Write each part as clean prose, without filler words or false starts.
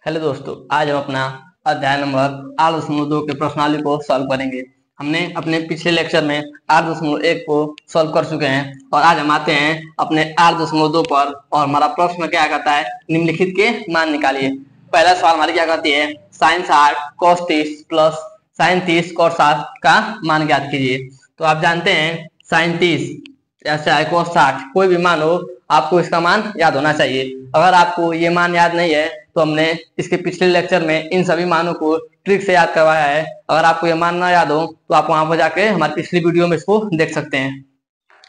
Hello दोस्तों, आज हम अपना अध्याय नंबर 8.2 के प्रश्नावली को सॉल्व करेंगे। हमने अपने पिछले लेक्चर में 8.1 को सॉल्व कर चुके हैं और आज हम आते हैं अपने 8.2 पर। और हमारा प्रश्न क्या कहता है, निम्नलिखित के मान निकालिए। पहला सवाल हमारी क्या कहती है, sine 60 cos 30 plus sine 30 cos 60 का मान ज्ञात कीजिए। तो आप जानते हैं साइन 30 चाहे cos 60 कोई भी मान हो, आपको इसका मान याद होना चाहिए। अगर आपको ये मान याद नहीं है तो हमने इसके पिछले लेक्चर में इन सभी मानों को ट्रिक से याद करवाया है। अगर आपको ये मान ना याद हो तो आप वहां पर जाके हमारी पिछली वीडियो में इसको देख सकते हैं।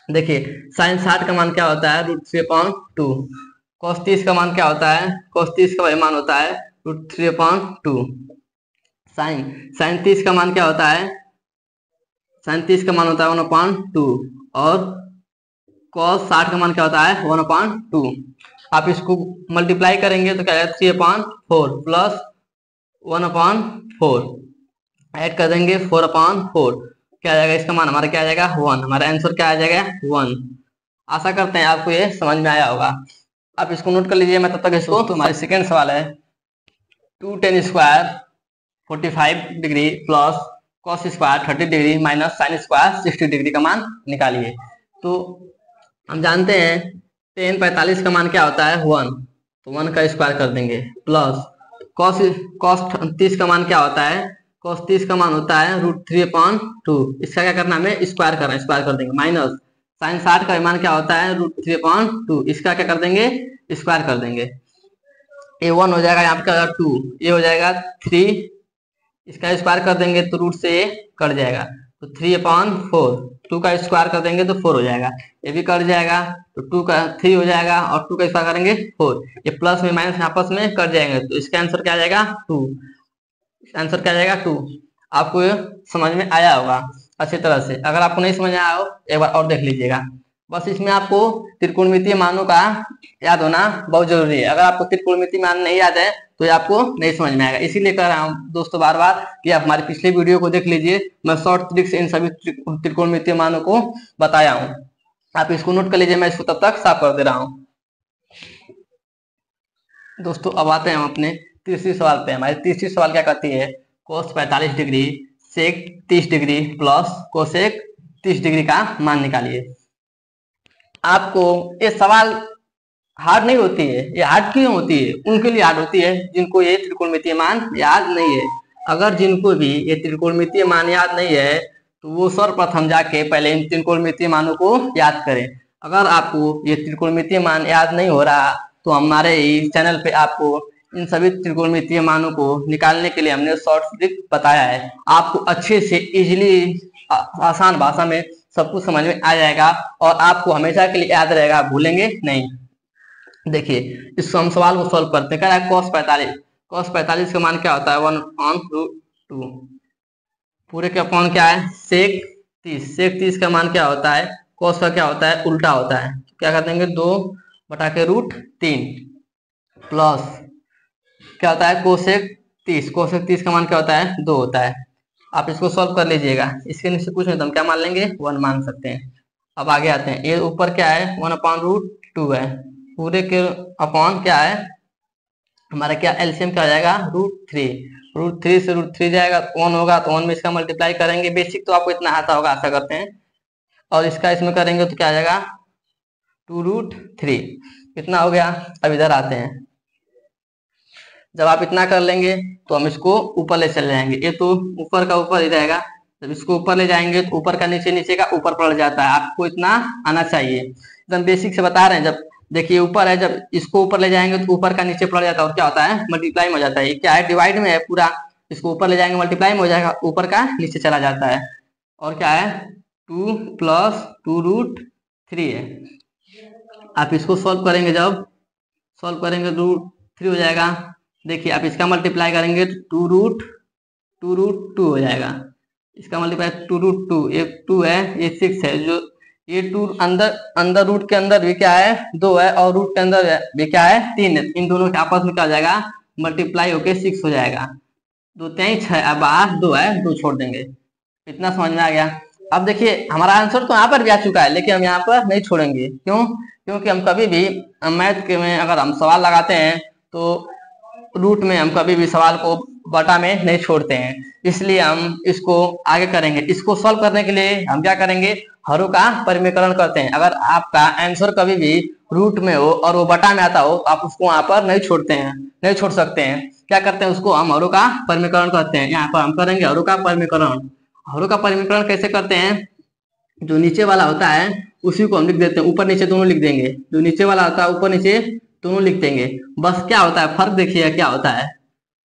देखिए, साइन 60 का मान क्या होता है, √3/2। cos 30 का मान क्या होता है, cos 30 का वही मान होता है √3/2। साइन साइन 30 का मान क्या होता है, साइन 30 का मान होता है 1/2। और cos 60 का मान क्या होता है, 1/2। आप इसको मल्टीप्लाई करेंगे तो क्या आएगा, 3/4 प्लस 1/4 ऐड कर देंगे 4/4। क्या आ जाएगा, इसका मान हमारा क्या आ जाएगा, 1। हमारा आंसर क्या आ जाएगा, 1। आशा करते हैं आपको ये समझ में आया होगा। आप इसको नोट कर लीजिए, मैं तब तक इसको। तो हमारे सेकेंड सवाल है 2tan square 45 degree plus cos square 30 degree minus sine square 60 degree का मान निकालिए। तो हम जानते हैं tan 45 का मान क्या होता है, 1। तो 1 का स्क्वायर कर देंगे प्लस cos 30 का मान क्या होता है, cos 30 का मान होता है √3/2। इसका क्या करना है, हमें स्क्वायर करना है, स्क्वायर कर देंगे। माइनस साइन 60 का मान क्या होता है, √3/2। इसका क्या कर देंगे, स्क्वायर कर देंगे। ये 1 हो जाएगा, यहाँ पे क्या 2, ये हो जाएगा 3। इसका स्क्वायर कर देंगे तो रूट से ये कट जाएगा, तो 3/4। 2 का स्क्वायर कर देंगे तो 4 हो जाएगा, ये भी कट जाएगा तो 2 का 3 हो जाएगा और 2 का स्क्वायर करेंगे 4। ये प्लस में माइनस आपस में कट जाएंगे, तो इसका आंसर क्या आ जाएगा, 2। आंसर क्या आ जाएगा, 2। आपको ये समझ में आया होगा अच्छी तरह से। अगर आपको नहीं समझ में आया हो एक बार और देख लीजिएगा। बस इसमें आपको त्रिकोणमितीय मानों का याद होना बहुत जरूरी है। अगर आपको त्रिकोणमितीय मान नहीं याद है तो ये आपको नहीं समझ में आएगा। इसीलिए कह रहा हूँ दोस्तों बार बार कि आप हमारी पिछले वीडियो को देख लीजिए। मैं शॉर्ट ट्रिक से इन सभी त्रिकोणमितीय मानों को बताया हूँ। आप इसको नोट कर लीजिए, मैं इसको तब तक साफ कर दे रहा हूँ। दोस्तों अब आते हैं हम अपने तीसरी सवाल पे। हमारी तीसरी सवाल क्या कहती है, cos 45 degree sec 30 degree plus cosec 30 degree का मान निकालिए। आपको ये सवाल हार्ड नहीं होती है। ये हार्ड क्यों होती है, उनके लिए हार्ड होती है जिनको ये त्रिकोणमितीय मान याद नहीं है। अगर जिनको भी ये त्रिकोणमितीय मान याद नहीं है तो वो सर्वप्रथम जाके पहले इन त्रिकोणमितीय मानों को याद करें। अगर आपको ये त्रिकोणमितीय मान याद नहीं हो रहा तो हमारे इस चैनल पे आपको इन सभी त्रिकोणमितीय मानों को निकालने के लिए हमने शॉर्ट ट्रिक बताया है। आपको अच्छे से इजीली आसान भाषा में सब कुछ समझ में आ जाएगा और आपको हमेशा के लिए याद रहेगा, भूलेंगे नहीं। देखिए, इस सवाल को सॉल्व करते हैं। क्या है, cos 45 का मान क्या होता है, 1/2। पूरे के अपॉन क्या है, sec 30 का मान क्या होता है, cos का क्या होता है, उल्टा होता है। क्या कर देंगे, 2/√3 प्लस क्या होता है, cosec 30 का मान क्या होता है, 2 होता है। आप इसको सॉल्व कर लीजिएगा। इसके नीचे कुछ नहीं तो हम क्या मान लेंगे, 1 मान सकते हैं। अब आगे आते हैं, ये ऊपर क्या है, 1/√2 है। पूरे के अपॉन क्या है हमारा, क्या एलसीएम क्या हो जाएगा, √3 से √3 जाएगा, 1 होगा तो 1 में इसका मल्टीप्लाई करेंगे। बेसिक तो आपको इतना आता होगा, आशा करते हैं। और इसका इसमें करेंगे तो क्या आ जाएगा, 2√3। कितना हो गया। अब इधर आते हैं, जब आप इतना कर लेंगे तो हम इसको ऊपर ले चले जाएंगे। ये तो ऊपर का ऊपर ही रहेगा, जब इसको ऊपर ले जाएंगे तो ऊपर का नीचे, नीचे का ऊपर पड़ जाता है। आपको इतना आना चाहिए, एकदम बेसिक से बता रहे हैं। जब देखिए ऊपर है, जब इसको ऊपर ले जाएंगे तो ऊपर का नीचे पड़ जाता है और क्या होता है, मल्टीप्लाई में हो जाता है। ये क्या है, डिवाइड में है पूरा। इसको ऊपर ले जाएंगे मल्टीप्लाई में हो जाएगा, ऊपर का नीचे चला जाता है। और क्या है, 2 + 2√3 है। आप इसको सॉल्व करेंगे, जब सॉल्व करेंगे √3 हो जाएगा। देखिए आप इसका मल्टीप्लाई करेंगे तो 2√2 हो जाएगा। इसका मल्टीप्लाई 2√2, एक 2 है, ये 6 है। जो ये 2 अंदर रूट के अंदर भी क्या है, 2 है, और रूट के अंदर भी क्या है, 3 है। इन दोनों के आपस में क्या हो जाएगा, मल्टीप्लाई होके 6 हो जाएगा। 2 3 6, अब बाहर 2 है, 2 छोड़ देंगे। इतना समझ में आ गया। अब देखिए हमारा आंसर तो यहाँ पर भी आ चुका है, लेकिन हम यहाँ पर नहीं छोड़ेंगे। क्यों, क्योंकि हम कभी भी मैथ के में अगर हम सवाल लगाते हैं तो रूट में हम कभी भी सवाल को बटा में नहीं छोड़ते हैं, इसलिए हम इसको आगे करेंगे। इसको सॉल्व करने के लिए हम क्या करेंगे, हरों का परिमीकरण करते हैं। अगर आपका आंसर कभी भी रूट में हो और वो बटा में आता हो, आप उसको वहां पर नहीं छोड़ते हैं, नहीं छोड़ सकते हैं। क्या करते हैं, उसको हम हरों का परिमीकरण करते हैं। यहाँ पर हम करेंगे हरों का परिमीकरण। हरों का परिमीकरण कैसे करते हैं, जो नीचे वाला होता है उसी को हम लिख देते हैं, ऊपर नीचे दोनों लिख देंगे। जो नीचे वाला होता है ऊपर नीचे दोनों लिख देंगे। बस क्या होता है, फर्क देखिए क्या होता है,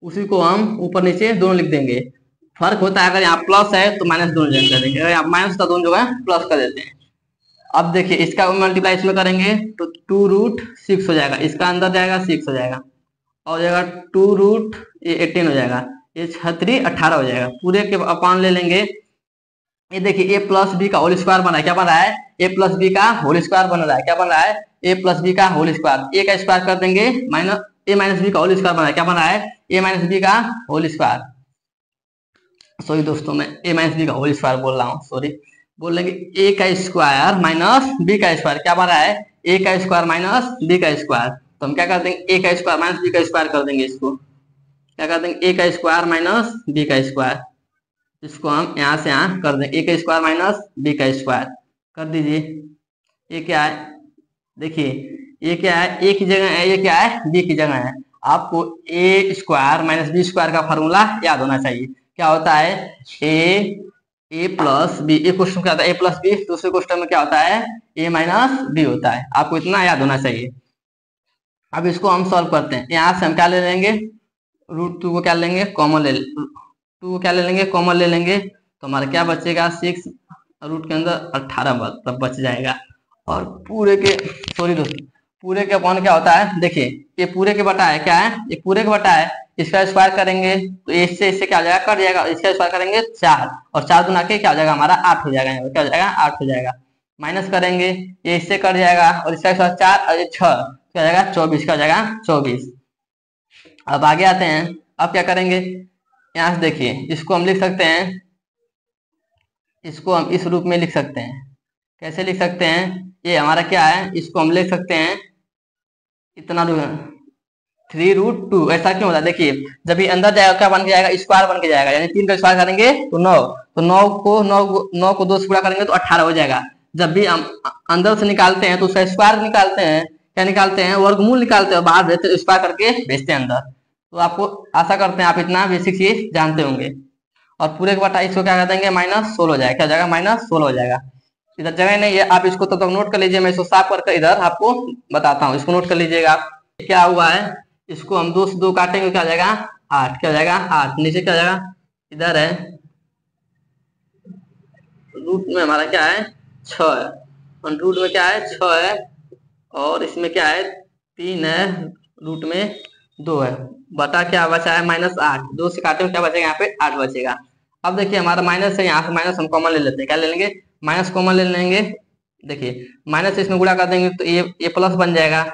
उसी को हम ऊपर नीचे दोनों लिख देंगे। फर्क होता है, अगर यहाँ प्लस है तो माइनस दोनों जगह कर देंगे, अगर यहाँ माइनस का दोनों जगह प्लस कर देते हैं। अब देखिए इसका मल्टीप्लाई इसमें करेंगे तो 2√6 हो जाएगा, इसका अंदर जाएगा 6 हो जाएगा, और जाएगा 2√18 हो जाएगा, ये 18 हो जाएगा। पूरे के अपान ले लेंगे। ये देखिए a प्लस बी का होल स्क्वायर बना है, क्या बन रहा है, a प्लस बी का होल स्क्वायर बन रहा है, क्या बन रहा है, a प्लस बी का होल स्क्वायर। a का स्क्वायर कर देंगे माइनस a माइनस बी का होल स्क्वायर बना है, क्या बन रहा है, a माइनस बी का होल स्क्वायर। सॉरी दोस्तों, मैं a माइनस बी का होल स्क्वायर बोल रहा हूँ, सॉरी। बोल लेंगे a का स्क्वायर माइनस b का स्क्वायर, क्या बन रहा है, a का स्क्वायर माइनस b का स्क्वायर। तो हम क्या कर देंगे, a का स्क्वायर माइनस b का स्क्वायर कर देंगे, इसको क्या कर देंगे, a का स्क्वायर माइनस b का स्क्वायर। इसको हम यहाँ से यहाँ कर दें, a का स्क्वायर माइनस b का स्क्वायर कर दीजिए। ये क्या है, देखिए ये क्या है, a की जगह है, ये क्या है, b की जगह है। आपको a square minus b square का फॉर्मूला याद होना चाहिए। क्या होता है, a प्लस बी, एक क्वेश्चन क्या होता है a प्लस बी, दूसरे क्वेश्चन में क्या होता है a माइनस बी होता है। आपको इतना याद होना चाहिए। अब इसको हम सॉल्व करते हैं। यहाँ से हम क्या ले लेंगे, √2 को क्या लेंगे, कॉमन ले, 2 क्या ले लेंगे, कॉमन ले लेंगे, तो हमारा क्या बचेगा, 6 रूट के अंदर 18 बच जाएगा। और पूरे के, सॉरी दोस्तों, पूरे के अपॉन क्या होता है, देखिए ये पूरे के बटा है, क्या है, ये पूरे के बटा है। इसका स्क्वायर करेंगे तो इससे क्या हो जाएगा, कट जाएगा। इसका स्क्वायर करेंगे 4, और 4 गुना के क्या हो जाएगा, हमारा 8 हो जाएगा। क्या हो जाएगा, 8 हो जाएगा। माइनस करेंगे, ये इससे कट जाएगा, और इसका स्क्वायर 4 और ये 6, क्या हो जाएगा 24, का हो जाएगा 24। अब आगे आते हैं। अब क्या करेंगे, यहाँ से देखिए इसको हम लिख सकते हैं, इसको हम इस रूप में लिख सकते हैं। कैसे लिख सकते हैं, ये हमारा क्या है, इसको हम लिख सकते हैं इतना 3√2। ऐसा क्यों होता है, देखिए जब ये अंदर जाएगा क्या बन के जाएगा, स्क्वायर बन के जाएगा, यानी 3 का स्क्वायर करेंगे तो 9, तो 9 को 2 से गुणा करेंगे तो 18 हो जाएगा। जब भी हम अंदर से निकालते हैं तो उसका स्क्वायर निकालते हैं, क्या निकालते हैं, वर्गमूल निकालते हैं, बाहर भेजते स्क्वायर करके भेजते हैं अंदर। तो आपको आशा करते हैं आप इतना बेसिक चीज जानते होंगे। और पूरे के बटा इसको क्या कर देंगे, -16 हो जाएगा, क्या हो जाएगा, -16 हो जाएगा। इधर जगह नहीं है, आप इसको तब तक नोट कर लीजिए, मैं इसको साफ करके इधर आपको बताता हूँ। इसको नोट कर लीजिएगा आप, क्या हुआ है, इसको हम 2 से 2 काटेंगे, क्या हो जाएगा 8, क्या हो जाएगा 8। नीचे क्या हो जाएगा, इधर है रूट में हमारा क्या है 6 है, और रूट में क्या है 6 है, और इसमें क्या है 3 है, रूट में 2 है, बटा क्या बचा है -8। 2 से काटे में क्या बचेगा, यहाँ पे 8 बचेगा। अब देखिए हमारा माइनस है, यहाँ से माइनस हम कॉमन ले लेते हैं, क्या ले लेंगे, माइनस कॉमन ले लेंगे। देखिए माइनस इसमें गुणा कर देंगे तो ये प्लस बन जाएगा,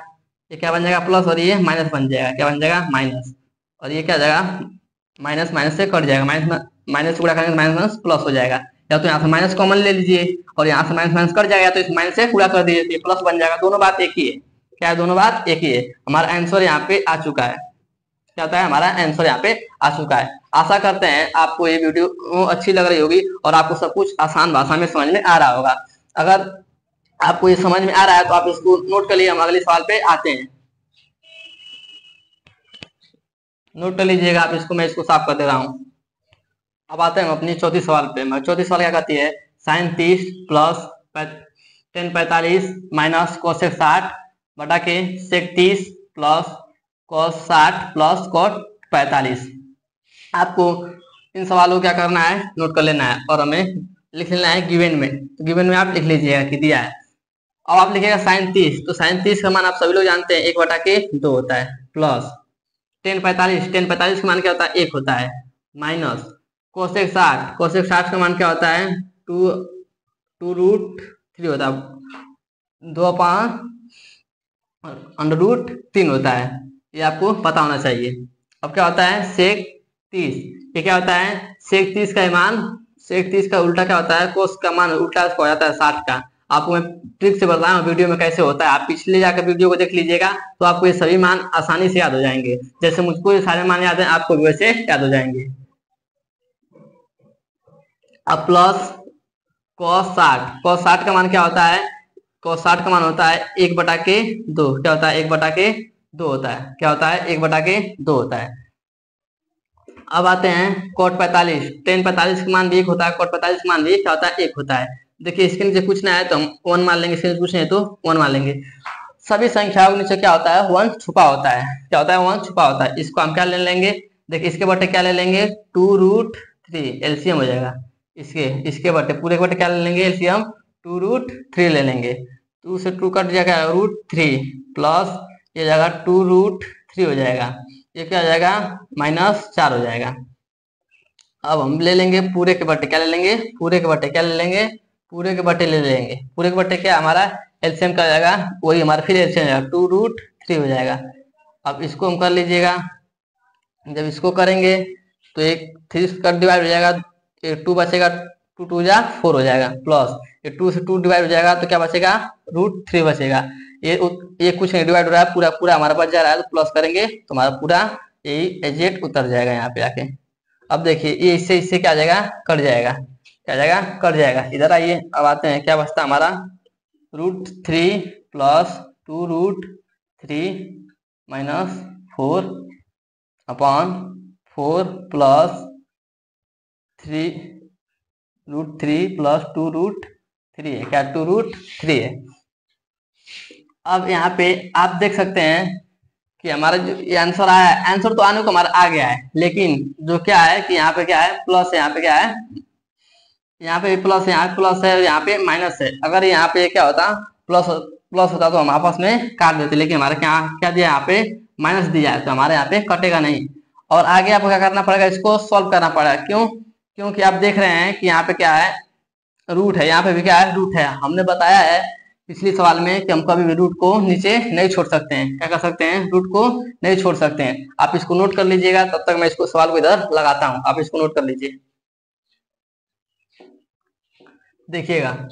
ये क्या बन जाएगा प्लस, और ये माइनस बन जाएगा, क्या बन जाएगा माइनस, और ये क्या जाएगा माइनस, माइनस से कट जाएगा, माइनस गुणा करेंगे माइनस माइनस प्लस हो जाएगा। या तो यहाँ से माइनस कॉमन ले लीजिए और यहाँ से माइनस माइनस कट जाएगा, तो इस माइनस से गुणा कर दीजिए, ये प्लस बन जाएगा। दोनों बात एक ही है, क्या है, दोनों बात एक ही है। हमारा आंसर यहाँ पे आ चुका है, क्या होता है, हमारा आंसर यहाँ पे आ चुका है। आशा करते हैं आपको ये वीडियो अच्छी लग रही होगी और आपको सब कुछ आसान भाषा में समझ में आ रहा होगा। अगर आपको ये समझ में आ रहा है तो आप इसको नोट कर लीजिए, हम अगले सवाल पे आते हैं। नोट कर लीजिएगा आप इसको, मैं इसको साफ कर दे रहा हूँ। अब आते हैं हम अपनी चौथी सवाल पे। चौथी सवाल क्या कहती है, sin 30 plus tan 45 minus cosec 60 बटा के sec 30 plus cos 60 plus cot 45। आपको इन सवालों को क्या करना है, नोट कर लेना है और हमें लिख लेना है गिवन में। तो गिवन में आप लिख लीजिएगा कि दिया है। अब आप लिखिएगा sin 30, तो sin 30 का मान आप सभी लोग जानते हैं 1 बटा के 2 होता है, प्लस tan 45 का मान क्या होता है 1 होता है, माइनस cosec 60 का मान क्या होता है 2√3 होता है, 2/√3 होता है, ये आपको पता होना चाहिए। अब क्या होता है sec 30, ये क्या होता है sec 30 का मान, sec 30 का उल्टा क्या होता है cos का मान उल्टा हो जाता है 60 का। आपको मैं ट्रिक से बताया हूँ वीडियो में कैसे होता है, आप पिछले जाकर वीडियो को देख लीजिएगा तो आपको ये सभी मान आसानी से याद हो जाएंगे। जैसे मुझको ये सारे मान याद है, आपको भी वैसे याद हो जाएंगे। अब प्लस cos 60 का मान क्या होता है? cos 60 का मान होता है 1/2। क्या होता है? 1/2 होता है। क्या होता है? 1/2 होता है। अब आते हैं cot 45। tan 45 का मान भी 1 होता है, cot 45 का मान भी क्या होता है? 1 होता है। देखिए इसके नीचे कुछ ना है तो हम 1 मान लेंगे, इसके नीचे कुछ नहीं तो 1 मान लेंगे। सभी संख्याओं के नीचे क्या होता है? 1 छुपा होता है। क्या होता है? 1 छुपा होता है। इसको हम क्या ले लेंगे? देखिए इसके बटे क्या ले लेंगे? 2√3 एलसीएम हो जाएगा। इसके बटे पूरे के बटे क्या ले लेंगे? एलसीएम 2√3 ले लेंगे। 2 से 2 कट जाएगा √3 प्लस ये जाएगा 2√3 हो जाएगा। ये क्या हो जाएगा? -4 हो जाएगा। अब हम ले लेंगे पूरे के बटे क्या ले लेंगे? पूरे के बटे क्या ले लेंगे? पूरे के बटे ले लेंगे। पूरे के बटे क्या हमारा एलसीएम क्या हो जाएगा? वही हमारा फिर एलसीएम जाएगा 2√3 हो जाएगा। अब इसको हम कर लीजिएगा। जब इसको करेंगे तो एक 3 का डिवाइड हो जाएगा, 2 बचेगा, 2 2 जा 4 हो जाएगा प्लस ये 2 से 2 डिवाइड हो जाएगा तो क्या बचेगा? √3 बचेगा। ये कुछ नहीं डिवाइड हो रहा है, पूरा पूरा हमारा बच जा रहा है तो प्लस करेंगे तो हमारा पूरा यही एजेट उतर जाएगा यहाँ पे आके। अब देखिए ये इससे क्या आ जाएगा? कट जाएगा। क्या आ जाएगा? कट जाएगा। इधर आइए अब आते हैं क्या बचता हमारा? √3 प्लस 2√3 -4 अपॉन 4 प्लस 3√3 प्लस 2√3 है। क्या 2√3 है। अब यहाँ पे आप देख सकते हैं कि हमारा जो ये आंसर आया है, आंसर तो आने को हमारा आ गया है, लेकिन जो क्या है कि यहाँ पे क्या है? प्लस है। यहाँ पे क्या है? यहाँ पे प्लस है, यहाँ प्लस है, यहाँ पे माइनस है। अगर यहाँ पे क्या होता? प्लस होता तो हम आपस में काट देते, लेकिन हमारे क्या दिया? यहाँ पे माइनस दिया है तो हमारे यहाँ पे कटेगा नहीं। और आगे आपको क्या करना पड़ेगा? इसको सॉल्व करना पड़ेगा। क्यों? क्योंकि आप देख रहे हैं कि यहाँ पे क्या है? रूट है। यहाँ पे भी क्या है? रूट है। हमने बताया है पिछले सवाल में कि हम कभी भी रूट को नीचे नहीं छोड़ सकते हैं। क्या कर सकते हैं? रूट को नहीं छोड़ सकते हैं। आप इसको नोट कर लीजिएगा, तब तक मैं इसको सवाल को इधर लगाता हूँ, आप इसको नोट कर लीजिए। देखिएगा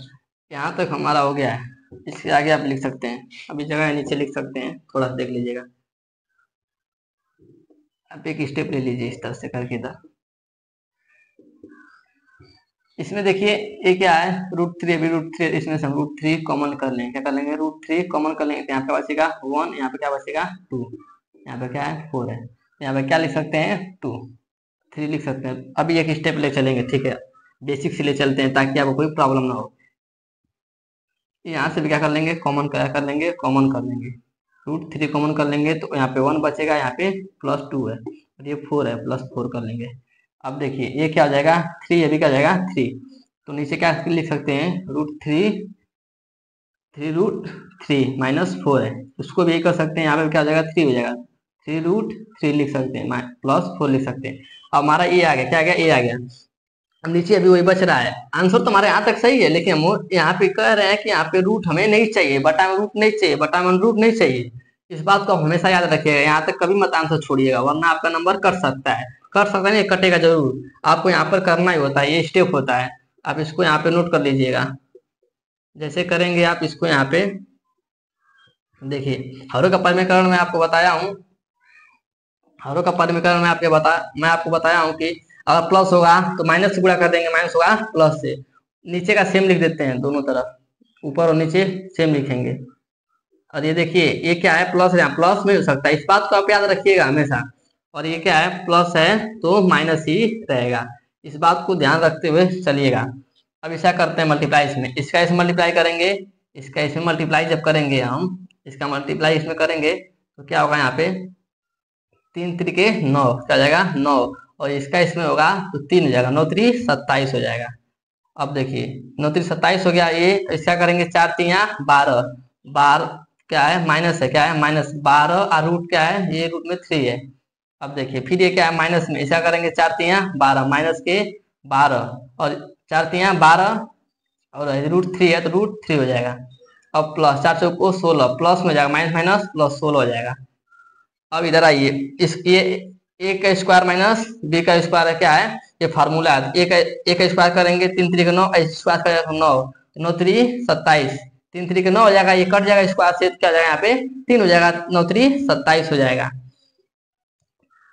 यहाँ तक हमारा हो गया है, इसके आगे आप लिख सकते हैं, अभी जगह नीचे लिख सकते हैं, थोड़ा सा देख लीजिएगा। आप एक स्टेप ले लीजिए इस तरह से करके इधर। इसमें देखिए ये क्या है? √3। अभी √3 इसमें से हम √3 कॉमन कर लेंगे। क्या कर लेंगे? √3 कॉमन कर लेंगे तो यहाँ पे बचेगा 1, यहाँ पे क्या बचेगा? 2, यहाँ पे क्या है? 4 है, यहाँ पे क्या लिख सकते हैं? 2, 3 लिख सकते हैं। अभी एक स्टेप ले चलेंगे, ठीक है? बेसिक से ले चलते हैं ताकि आपको कोई प्रॉब्लम ना हो। यहाँ से भी क्या कर लेंगे? कॉमन कर लेंगे, कॉमन कर लेंगे। √3 कॉमन कर लेंगे तो यहाँ पे 1 बचेगा, यहाँ पे +2 है और ये 4 है, +4 कर लेंगे। अब देखिए ये क्या हो जाएगा? 3, ये भी क्या हो जाएगा? 3। तो नीचे क्या लिख सकते हैं? √3 -4 है, उसको भी ये कर सकते हैं। यहाँ पे क्या हो जाएगा? 3 हो जाएगा, 3√3 लिख सकते हैं, +4 लिख सकते हैं। अब हमारा ये आ गया। क्या आ गया? ये आ गया। अब नीचे अभी वही बच रहा है। आंसर तो हमारे यहाँ तक सही है, लेकिन हम यहाँ पे कह रहे हैं कि यहाँ पे रूट हमें नहीं चाहिए, बटा में रूट नहीं चाहिए, बटा में रूट नहीं चाहिए। इस बात को हमेशा याद रखिएगा, यहाँ तक कभी मत आंसर छोड़िएगा, वरना आपका नंबर कट सकता है। कर सकता नहीं, कटेगा जरूर। आपको यहाँ पर करना ही होता है, ये स्टेप होता है। आप इसको यहाँ पे नोट कर लीजिएगा। जैसे करेंगे आप इसको यहाँ पे देखिए, हरों का परिमीकरण मैं आपको बताया हूँ। हरों का परिमीकरण मैं आपको बताया हूँ कि अगर प्लस होगा तो माइनस से गुणा कर देंगे, माइनस होगा प्लस से। नीचे का सेम लिख देते हैं, दोनों तरफ ऊपर और नीचे सेम लिखेंगे। और ये देखिए ये क्या है? प्लस है, प्लस में हो सकता है, इस बात को आप याद रखिएगा हमेशा। और ये क्या है? प्लस है तो माइनस ही रहेगा, इस बात को ध्यान रखते हुए चलिएगा। अब ऐसा करते हैं मल्टीप्लाई इसमें, इसका इसमें मल्टीप्लाई करेंगे, इसका इसमें मल्टीप्लाई जब करेंगे हम, इसका मल्टीप्लाई इसमें करेंगे तो क्या होगा? यहाँ पे 3 त्रिके 9, क्या जाएगा? 9। और इसका इसमें होगा तो 3 हो जाएगा, 9 3 27 हो जाएगा। अब देखिए 9 3 27 हो गया। ये इसका करेंगे 4 3 12, 12 क्या है? माइनस है। क्या है? माइनस 12 और रूट क्या है? ये रूट में 3 है। अब देखिए फिर ये क्या है? माइनस में, इसका करेंगे 4 3 12, माइनस के 12 और 4 3 12 और √3 है तो √3 हो जाएगा। अब प्लस 4 4 को 16, प्लस में हो जाएगा, माइनस माइनस प्लस 16 हो जाएगा। अब इधर आइए, इस ये a का स्क्वायर माइनस b का स्क्वायर है, क्या है? ये फार्मूला है। a का स्क्वायर करेंगे 3 3 9, स्क्वायर करेंगे 9, 9 3 27, 3 3 के 9 हो जाएगा, ये कट जाएगा स्क्वायर से, क्या हो जाएगा यहाँ पे 3 हो जाएगा, 9 3 27 हो जाएगा।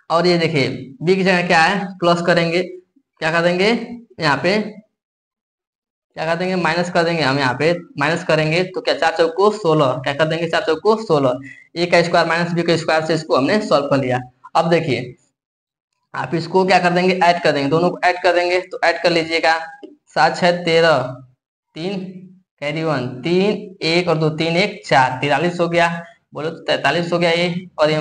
और ये देखिए बी की जगह क्या है, प्लस करेंगे, क्या कर देंगे यहाँ पे, क्या कर देंगे माइनस कर देंगे, हम यहाँ पे माइनस करेंगे तो क्या 4 चौको 16, क्या कर देंगे 4 चौको 16, ए का स्क्वायर माइनस बी का स्क्वायर से इसको हमने सॉल्व कर लिया। अब देखिए आप इसको क्या कर देंगे, ऐड कर देंगे, दोनों को ऐड कर देंगे, तो ऐड कर लीजिएगा, 7 6 13, 3 कैरी 1, 3 1 और 2 3 1 4, 43 हो गया, बोलो तो 43 हो गया ये। और ये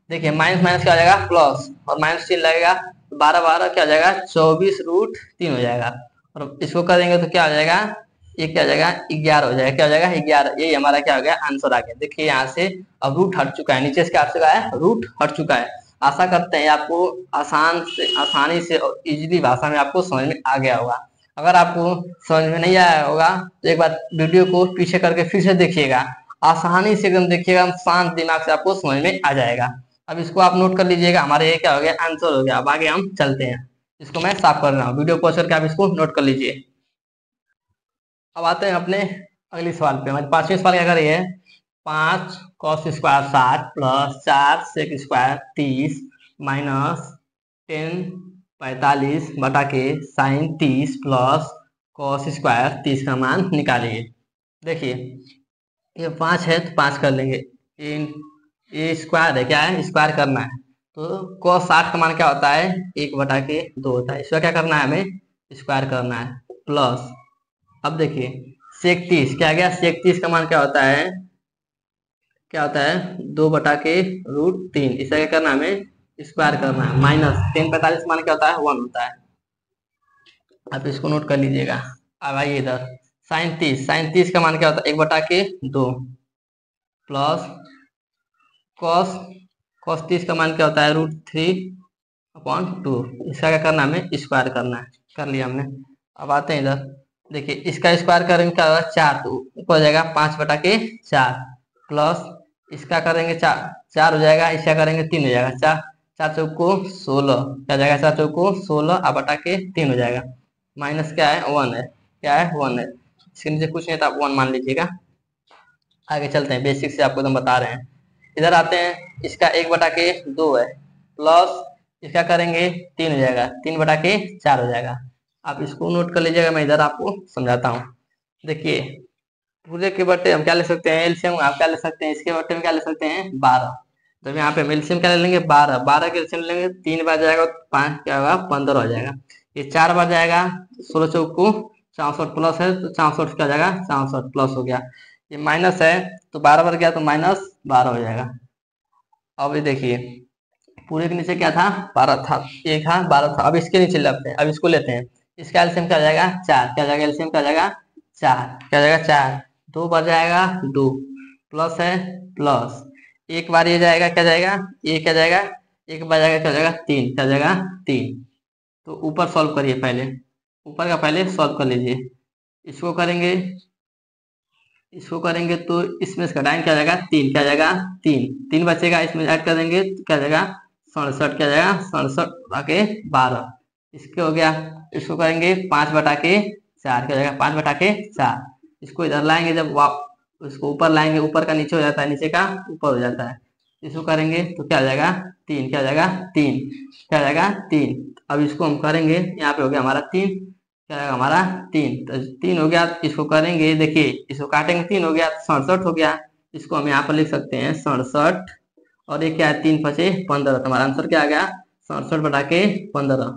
देखिए माइनस माइनस क्या हो जाएगा प्लस, और माइनस 3 लगेगा, 12 12 क्या हो जाएगा 24√3 हो जाएगा, और इसको करेंगे तो क्या हो जाएगा, ये क्या हो जाएगा 11 हो जाएगा, क्या हो जाएगा 11, यही हमारा क्या हो गया आंसर आ गया। देखिए यहाँ से अब रूट हट चुका है, नीचे से क्या हट चुका है, रूट हट चुका है। आशा करते हैं आपको आसानी से और इजीली भाषा में आपको समझ में आ गया होगा। अगर आपको समझ में नहीं आया होगा तो एक बार वीडियो को पीछे करके फिर से देखिएगा, आसानी से एकदम देखिएगा, शांत दिमाग से आपको समझ में आ जाएगा। अब इसको आप नोट कर लीजिएगा, हमारे ये क्या हो गया आंसर हो गया। अब आगे हम चलते हैं, इसको मैं साफ कर रहा हूँ, वीडियो पॉज करके आप इसको नोट कर लीजिए। अब आते हैं अपने अगले सवाल पे। हमारे 5वें सवाल क्या करिए, 5 cos square 60 plus 4 sec square 30 minus 10 45 बटा के साइन 30 प्लस cos स्क्वायर 30 का मान निकालिए। देखिए ये 5 है तो 5 कर लेंगे, ये स्क्वायर है, क्या है स्क्वायर करना है, तो cos 60 का मान क्या होता है 1 बटा के 2 होता है, इसका क्या करना है हमें स्क्वायर करना है, प्लस अब देखिए सेक 30 क्या गया, सेक 30 का मान क्या होता है, क्या होता है 2 बटा के √3, इसका क्या करना है हमें स्क्वायर करना है, माइनस 10 45 मान क्या होता है 1 होता है। आप इसको नोट कर लीजिएगा। अब आइए इधर साइन 30 का मान क्या होता है 1 बटा के 2 प्लस कॉस कॉस 30 का मान क्या होता है √3/2, इसका क्या करना है हमें स्क्वायर करना है, कर लिया हमने। अब आते हैं इधर, देखिए इसका स्क्वायर करेंगे क्या होगा 4, तो ऊपर हो जाएगा 5 बटा के 4 प्लस इसका करेंगे 4 हो जाएगा, इसका करेंगे 3 हो जाएगा, 4 4 चौको 16, क्या जाएगा 4 चौको 16 अब बटा के 3 हो जाएगा, माइनस क्या है 1 है, क्या है 1 है, इसके नीचे कुछ नहीं था आप 1 मान लीजिएगा। आगे चलते हैं, बेसिक से आपको एकदम बता रहे हैं। इधर आते हैं, इसका 1 बटा के 2 है प्लस इसका करेंगे 3 हो जाएगा, 3 बटा के 4 हो जाएगा। आप इसको नोट कर लीजिएगा, मैं इधर आपको समझाता हूँ। देखिए पूरे के बट्टे हम क्या ले सकते हैं एलसीएम, आप क्या ले सकते हैं इसके बट्टे में क्या ले सकते हैं 12, तो यहाँ पे हम एलसीएम क्या ले लेंगे 12, 12 के एलसीएम लेंगे 3 बार जाएगा 5 क्या होगा 15 हो जाएगा, ये 4 बार जाएगा 16 चौको 64 प्लस है तो 64 क्या हो जाएगा 64 प्लस हो गया, ये माइनस है तो 12 बार गया तो -12 हो जाएगा। अब ये देखिए पूरे के नीचे क्या था 12 था, एक था 12 था, अब इसके नीचे लेते हैं, अब इसको लेते हैं, इसका एलसीएम क्या हो जाएगा 4, क्या जाएगा एलसीएम क्या हो जाएगा 4, क्या जाएगा 4, 2 बार जाएगा 2 प्लस है प्लस एक बार ये जाएगा क्या जाएगा ये क्या जाएगा एक बार जाएगा क्या जाएगा 3, क्या जाएगा 3, तो ऊपर सॉल्व करिए, पहले ऊपर का पहले सॉल्व कर लीजिए, इसको करेंगे तो इसमें से घटाएंगे क्या जाएगा 3, क्या जाएगा 3 बचेगा, इसमें ऐड कर देंगे तो क्या जाएगा 67, क्या जाएगा 67 बटा के 12, इसके हो गया। इसको करेंगे 5 बटा के 4, क्या जाएगा 5 बटा के 4, इसको इधर लाएंगे, जब इसको ऊपर लाएंगे ऊपर का नीचे हो जाता है, नीचे का ऊपर हो जाता है, इसको करेंगे तो क्या जाएगा 3, क्या जाएगा 3, क्या जाएगा 3, अब इसको हम करेंगे यहाँ पे हो गया हमारा 3, क्या जाएगा हमारा 3, तो 3 हो गया, इसको करेंगे देखिए इसको काटेंगे 3 हो गया 67 हो गया, इसको हम यहाँ पर लिख सकते हैं 67, और ये क्या है 3 5 15, तो हमारा आंसर क्या आ गया 67 बटा के 15।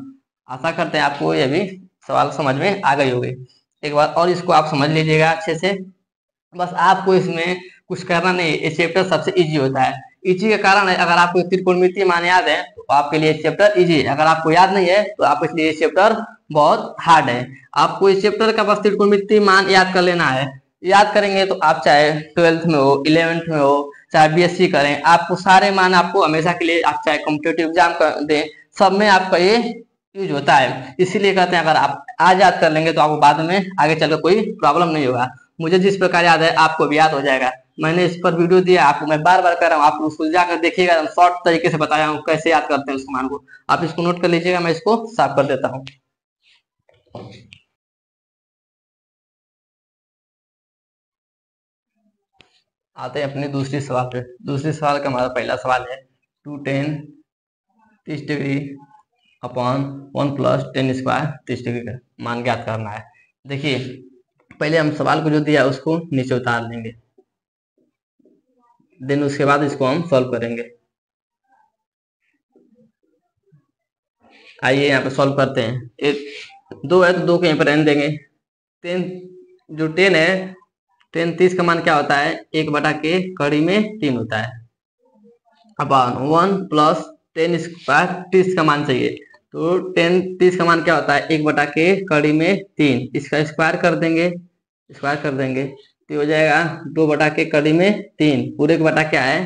आशा करते हैं आपको ये भी सवाल समझ में आ गई होगी। एक बार और इसको आप समझ लीजिएगा अच्छे से, बस आपको इसमें कुछ करना नहीं, ये चैप्टर सबसे इजी होता है। इजी का कारण है अगर आपको त्रिकोणमितीय मान याद है तो आपके लिए चैप्टर इजी है, अगर आपको याद नहीं है तो आपके लिए चैप्टर बहुत हार्ड है। आपको इस चैप्टर का बस त्रिकोणमितीय मान याद कर लेना है, याद करेंगे तो आप चाहे 12th में हो 11th में हो चाहे बीएससी करें, आपको सारे मान आपको हमेशा के लिए, आप चाहे कॉम्पिटेटिव एग्जाम दें सब में आपका ये यूज होता है। इसीलिए कहते हैं अगर आप आज याद कर लेंगे तो आपको बाद में आगे चलकर कोई प्रॉब्लम नहीं होगा। मुझे जिस प्रकार याद है आपको भी याद हो जाएगा, मैंने इस पर वीडियो दिया आपको, मैं बार बार कर रहा हूँ, आप उसको जाकर देखिएगा, शॉर्ट तरीके से बताया हूँ कैसे याद करते हैं उस मान को। आप इसको नोट कर लीजिएगा, मैं इसको साफ कर देता हूँ। आते हैं अपने दूसरी सवाल पे। दूसरी सवाल का हमारा पहला सवाल है 2 tan 30 degree upon 1 plus ten square 30 degree का मान ज्ञात करना है। देखिए पहले हम सवाल को जो दिया है उसको नीचे उतार लेंगे, देन उसके बाद इसको हम सॉल्व करेंगे। आइए यहाँ पे सॉल्व करते हैं। एक 2 है तो 2 को यहाँ पर रहने देंगे। 10 जो 10 है 10 30 का मान क्या होता है 1 बटा के कड़ी में 3 होता है अपॉन 1 प्लस 10 स्क्वायर 30 का मान चाहिए तो 10 30 का मान क्या होता है 1 बटा के कड़ी में 3, इसका स्क्वायर कर देंगे तो हो जाएगा 2 बटा के कड़ी में 3 पूरे का बटा क्या है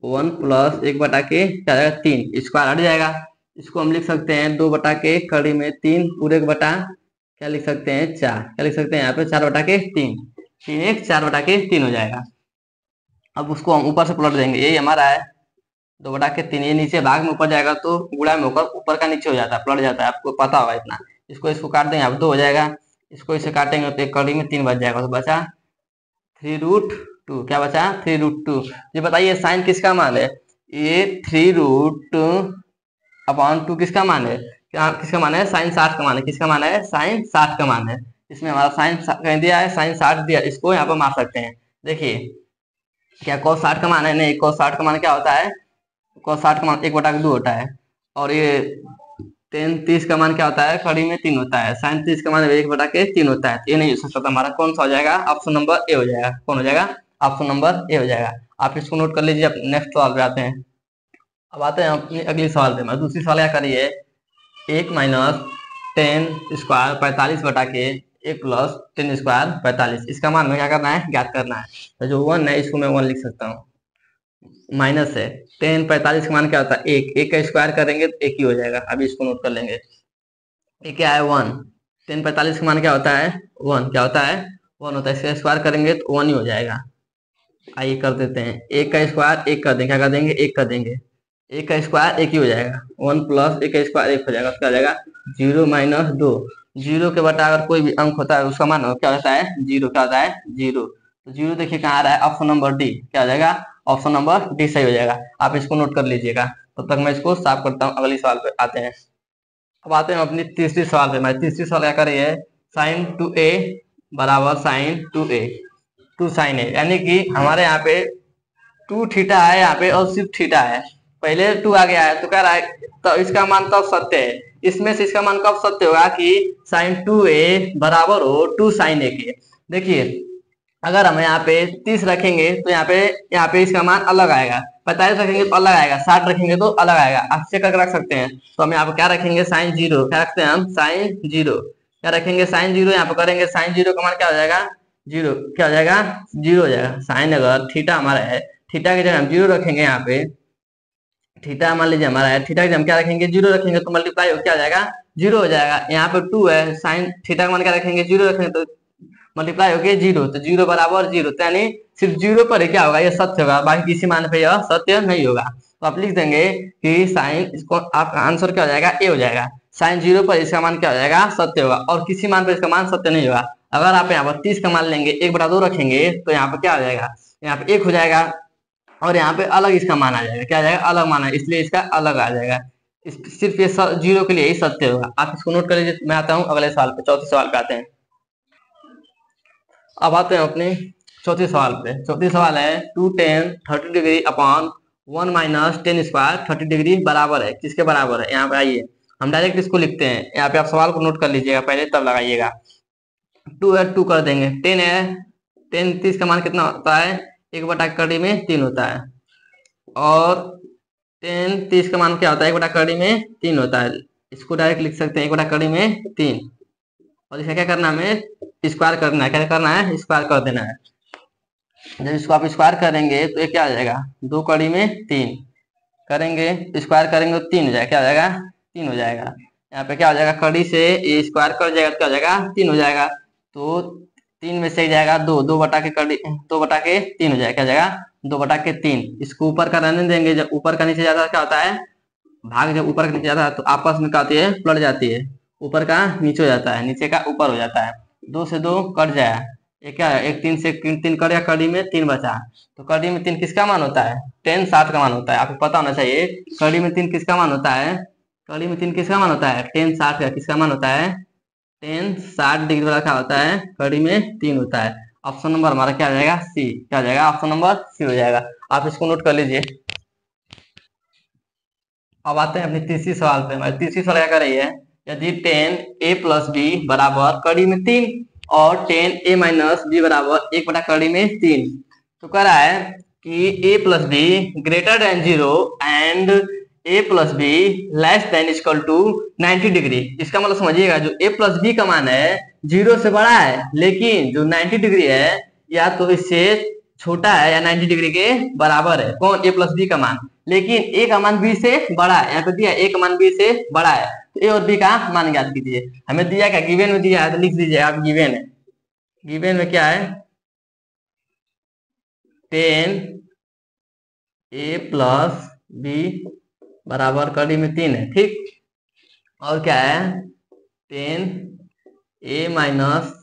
1 प्लस 1 बटा के क्या जाएगा 3, स्क्वायर हट जाएगा। इसको हम लिख सकते हैं 2 बटा के कड़ी में 3 पूरे का बटा क्या लिख सकते हैं 4, क्या लिख सकते हैं यहाँ पे 4 बटा के 3, 3 1 4 बटा के 3 हो जाएगा। अब उसको हम ऊपर से पलट देंगे, यही हमारा है 2 बटा के 3, ये नीचे भाग में ऊपर जाएगा तो गुणा में होकर ऊपर का नीचे हो जाता है, पलट जाता है, आपको पता होगा इतना। इसको काट देंगे आप 2 हो जाएगा, इसको इसे काटेंगे तो एक कड़ी में 3 बच जाएगा तो बचा 3√2, क्या बचा 3√2। ये बताइए साइन किसका मान है, ये 3√2 अपॉन 2 किसका मान है, क्या किसका मान है साइन 60 का मान है, किसका मान है साइन 60 का मान है। इसमें हमारा साइन कहीं दिया है साइन 60 दिया, इसको यहाँ पर मार सकते हैं। देखिए क्या cos 60 का मान है, नहीं cos 60 का मान क्या होता है cos 60 का मान 1 बटा 2 होता है, और ये tan 30 का मान क्या होता है कड़ी में 3 होता है, sin 30 का मान 1 बटा के 3 होता है। ये नहीं हो सकता, हमारा कौन सा हो जाएगा ऑप्शन नंबर ए हो जाएगा। कौन हो जाएगा ऑप्शन नंबर ए हो जाएगा। आप इसको नोट कर लीजिए। अब नेक्स्ट सवाल पे आते हैं। अब आते हैं अपनी अगली सवाल पे। मैं दूसरी सवाल क्या करिए 1 माइनस 10 स्क्वायर 45 बटा के 1 प्लस 10 स्क्वायर 45, इसका मान में क्या करना है ज्ञात करना है। तो जो 1 है इसको मैं 1 लिख सकता हूँ, माइनस है 10 45 का मान क्या होता है 1 का स्क्वायर करेंगे तो 1 ही हो जाएगा। अभी इसको नोट कर लेंगे। ये क्या है 1, 10 45 का मान क्या होता है 1, क्या होता है 1 होता है, इसका स्क्वायर करेंगे तो 1 ही हो जाएगा। आइए कर देते हैं 1 का स्क्वायर 1 कर देंगे, क्या कर देंगे 1 कर देंगे, 1 का स्क्वायर 1 ही हो जाएगा, 1 प्लस 1 का स्क्वायर 1 हो जाएगा, उसका आ जाएगा 0 माइनस 2। 0 के बटा अगर कोई भी अंक होता है उसका मान क्या होता है 0, क्या होता है 0। तो 0 देखिए कहाँ आ रहा है ऑप्शन नंबर डी, क्या हो जाएगा ऑप्शन नंबर डी सही हो जाएगा। आप इसको नोट कर लीजिएगा। तब तक मैं इसको साफ करता हूँ। अगली सवाल पे आते हैं। अब आते हैं अपनी तीसरी सवाल पे। मैं तीसरी सवाल क्या करी है साइन 2a बराबर साइन 2a 2 साइन a, यानी कि हमारे यहाँ पे 2 थीटा है यहाँ पे और सिर्फ थीटा है, पहले 2 आ गया है तो कह रहा है तो इसका मान कब सत्य है, इसमें से इसका मान कब सत्य होगा कि साइन 2a बराबर हो 2 साइन a के। देखिए अगर हम यहाँ पे 30 रखेंगे तो यहाँ पे इसका मान अलग आएगा, 45 रखेंगे तो अलग आएगा, 60 रखेंगे तो अलग आएगा। आप चेक करके रख सकते हैं। तो हम यहाँ पे क्या रखेंगे साइन 0, क्या रखते हैं हम साइन 0, क्या रखेंगे साइन 0, यहाँ पे करेंगे साइन 0 का मान क्या हो जाएगा 0, क्या हो जाएगा 0 हो जाएगा। साइन अगर थीटा हमारा है, थीटा की जगह हम 0 रखेंगे, यहाँ पे थीटा मान लीजिए हमारा है, थीटा की हम क्या रखेंगे 0 रखेंगे तो मल्टीप्लाई हो क्या हो जाएगा 0 हो जाएगा। यहाँ पे 2 है, साइन थीटा का मान क्या रखेंगे 0 रखेंगे तो मल्टीप्लाई हो गया 0, तो 0 बराबर 0, यानी सिर्फ 0 पर ही क्या होगा ये सत्य होगा, बाकी किसी मान पे यह सत्य नहीं होगा। तो आप लिख देंगे कि साइन, इसको आपका आंसर क्या हो जाएगा ए हो जाएगा। साइन 0 पर इसका मान क्या हो जाएगा सत्य होगा, और किसी मान पर इसका मान सत्य नहीं होगा। अगर आप यहाँ पर 30 का मान लेंगे 1 बटा 2 रखेंगे तो यहाँ पे क्या हो जाएगा, यहाँ पे 1 हो जाएगा, और यहाँ पे अलग इसका मान आ जाएगा, क्या आ जाएगा अलग मान है, इसलिए इसका अलग आ जाएगा। सिर्फ ये 0 के लिए ही सत्य होगा। आप इसको नोट कर लीजिए। मैं आता हूँ अगले सवाल पे, चौथे सवाल पे आते हैं। अब आते हैं अपने चौथे सवाल पे। चौथी सवाल है 2 tan 30 degree upon 1 minus 10 square 30 degree बराबर है, किसके बराबर है। यहाँ पे आइए हम डायरेक्ट इसको लिखते हैं। यहाँ पे आप सवाल को नोट कर लीजिएगा पहले, तब लगाइएगा। 2 है 2 कर देंगे, 10 है 10 30 का मान कितना होता है 1 बटा कड़ी में 3 होता है, और 10 30 का मान क्या होता है 1 बटा कड़ी में 3 होता है। इसको डायरेक्ट लिख सकते हैं 1 बटा कड़ी में 3, और इसका क्या करना है हमें स्क्वायर करना है, क्या करना है स्क्वायर कर देना है। जब इसको आप स्क्वायर करेंगे तो ये क्या आ जाएगा 2 कड़ी में 3 करेंगे, स्क्वायर करेंगे तो 3 हो जाएगा, क्या हो जाएगा 3 हो जाएगा। यहाँ पे क्या हो जाएगा कड़ी से ये स्क्वायर कर जाएगा तो क्या हो जाएगा 3 हो जाएगा। तो 3 में से जाएगा 2, 2 बटा के कड़ी 2 बटा के 3 हो जाएगा, क्या जाएगा 2 बटा के 3। इसको ऊपर का रहने देंगे, जब ऊपर का नीचे जाता है क्या होता है भाग, जब ऊपर का नीचे जाता है तो आपस में क्या होती है पलट जाती है, ऊपर का नीचे हो जाता है, नीचे का ऊपर हो जाता है। 2 से 2 कट जाए, एक क्या है, एक 3 से 3 कट गया, कड़ी में 3 बचा। तो कड़ी में 3 किसका मान होता है? टेन 60 का मान होता है। आपको पता होना चाहिए कड़ी में 3 किसका मान होता है? कड़ी में 3 किसका मान होता है? टेन 60 का किसका मान होता है? टेन 60 डिग्री वाला क्या होता है? कड़ी में 3 होता है। ऑप्शन नंबर हमारा क्या हो जाएगा? सी। क्या हो जाएगा? ऑप्शन नंबर सी हो जाएगा। आप इसको नोट कर लीजिए। अब आते हैं अपनी तीसरी सवाल पे। हमारी तीसरी सवाल क्या कर रही है? यदि टेन ए प्लस बी बराबर कड़ी में 3 और टेन ए माइनस बी बराबर 1 बटा कड़ी में 3, तो कह रहा है कि A plus B greater than 0 and A plus B less than equal to 90 degree. इसका मतलब समझिएगा, जो ए प्लस बी का मान है 0 से बड़ा है, लेकिन जो 90 डिग्री है या तो इससे छोटा है या 90 डिग्री के बराबर है। कौन? ए प्लस बी का मान। लेकिन ए का मान बी से बड़ा है, यहाँ पे दिया ए का मान बी से बड़ा है, तो ए और बी का मान ज्ञात कीजिए। हमें दिया क्या? गिवन में दिया है, तो लिख दीजिए आप गिवन है। गिवन में क्या है? टेन ए प्लस बी बराबर कड़ी में 3 है, ठीक। और क्या है? टेन ए माइनस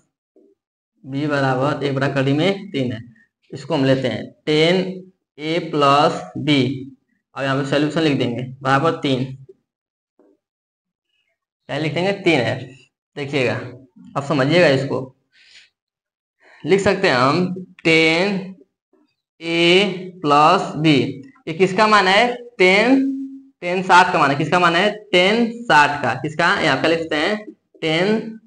बी बराबर 1 बटा कड़ी में 3 है। इसको हम लेते हैं टेन ए प्लस बी, और यहाँ पे सोल्यूशन लिख देंगे बराबर 3। क्या लिख देंगे? 3 है। देखिएगा, अब समझिएगा, इसको लिख सकते हैं हम टेन ए प्लस बी। ये किसका मान है? टेन 60 का मान है। किसका मान है? टेन 60 का। किसका? यहाँ पे लिखते हैं टेन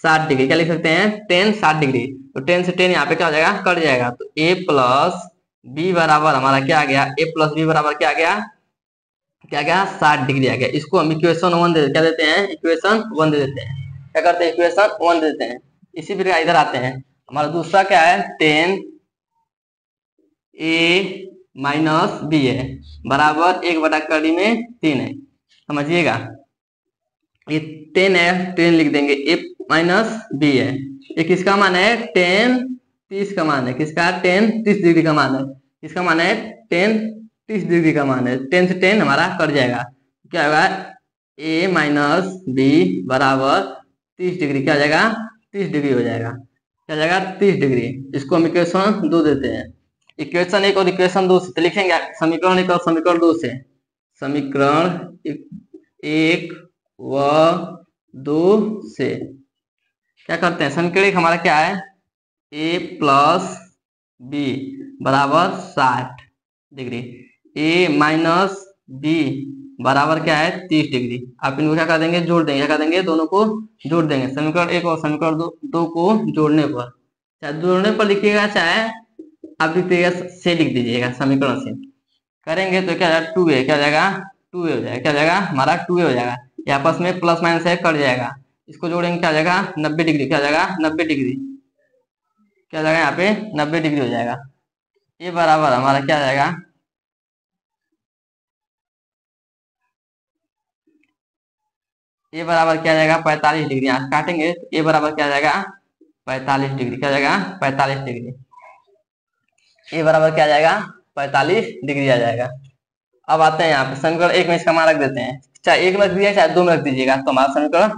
60 डिग्री। क्या लिख सकते हैं? Ten 60 degree. तो 10 से 10 यहाँ पे क्या हो जाएगा? कट जाएगा। तो ए प्लस बी बराबर हमारा क्या आ गया? ए प्लस बी बराबर क्या आ गया? क्या गया? 60 डिग्री आ गया। इसको हम इक्वेशन 1 दे, क्या देते हैं? इक्वेशन 1 दे देते हैं। क्या करते हैं? इक्वेशन 1 दे देते हैं। इसी प्रकार इधर आते हैं, हमारा दूसरा क्या है? टेन ए माइनस बी है बराबर 1 बटा कड़ी में 3 है। समझिएगा, ये 10 है, 10 लिख देंगे। ए माइनस बी है, ये किसका मान है? टेन 30 का मान है। किसका? टेन 30 डिग्री का मान है। किसका मान है? टेन 30 डिग्री का मान है। 10 से 10 हमारा कट जाएगा। क्या होगा? ए माइनस बी बराबर 30 डिग्री। क्या हो जाएगा? 30 डिग्री हो जाएगा। क्या हो जाएगा? 30 डिग्री। इसको हम इक्वेशन 2 देते हैं। इक्वेशन 1 और इक्वेशन 2 से तो लिखेंगे समीकरण 1 और समीकरण 2 से। समीकरण 1 व 2 से क्या करते हैं? समीकरण 1 हमारा क्या है? ए प्लस बी बराबर 60 डिग्री, ए माइनस बी बराबर क्या है? 30 डिग्री। आप इनको क्या कर देंगे? जोड़ देंगे। क्या कर देंगे? दोनों को जोड़ देंगे। समीकरण 1 और समीकरण 2 को जोड़ने पर, चाहे जोड़ने पर लिखिएगा चाहे आप लिखिएगा से लिख दीजिएगा। समीकरण से करेंगे तो क्या जाएगा? 2a। क्या जाएगा? 2a हो जाएगा। क्या जाएगा? हमारा 2a हो जाएगा। ये आपस में प्लस माइनस है, कट जाएगा। इसको जोड़ेंगे, क्या जाएगा? 90 डिग्री। क्या जाएगा? 90 डिग्री। क्या जाएगा? यहाँ पे 90 डिग्री हो जाएगा। ये बराबर हमारा क्या जाएगा? ये बराबर क्या जाएगा? 45 डिग्री। यहाँ काटेंगे तो ये बराबर क्या जाएगा? 45 डिग्री। क्या जाएगा? 45 डिग्री। ये बराबर क्या जाएगा? 45 डिग्री आ जाएगा। अब आते हैं यहाँ पे समीकरण 1 में इसका मान रख देते हैं। चाहे 1 में रख दिया चाहे 2 में रख दीजिएगा, तो हमारा समीकरण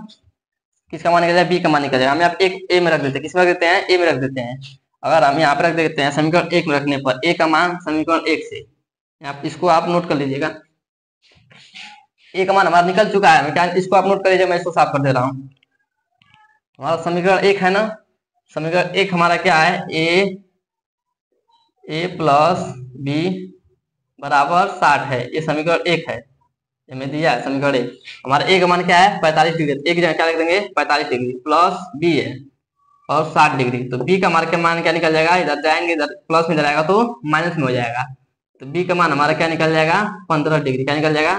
किसका मान निकल जाएगा? बी का मान निकल जाएगा। हम यहाँ पे एक ए में रख देते हैं। किस में रख देते हैं? ए में रख देते हैं। अगर हम यहाँ पे रख देते हैं समीकरण 1 में रखने पर ए का मान समीकरण 1 से, यहाँ इसको आप नोट कर लीजिएगा। ए का मान हमारा निकल चुका है। क्या इसको आप नोट कर लीजिए, मैं इसको साफ कर दे रहा हूँ। हमारा समीकरण 1 है ना। समीकरण 1 हमारा क्या है? ए प्लस बी बराबर 60 है। ये समीकरण 1 है, ये में दिया है समीकरण 1। हमारा ए का मान क्या है? 45 डिग्री। एक जगह क्या लिख देंगे? 45 डिग्री प्लस बी है और 60 डिग्री। तो बी का मान क्या निकल जाएगा? इधर जाएंगे, इधर प्लस में जाएगा तो माइनस में हो जाएगा। तो बी का मान हमारा क्या निकल जाएगा? 15 डिग्री। क्या निकल जाएगा?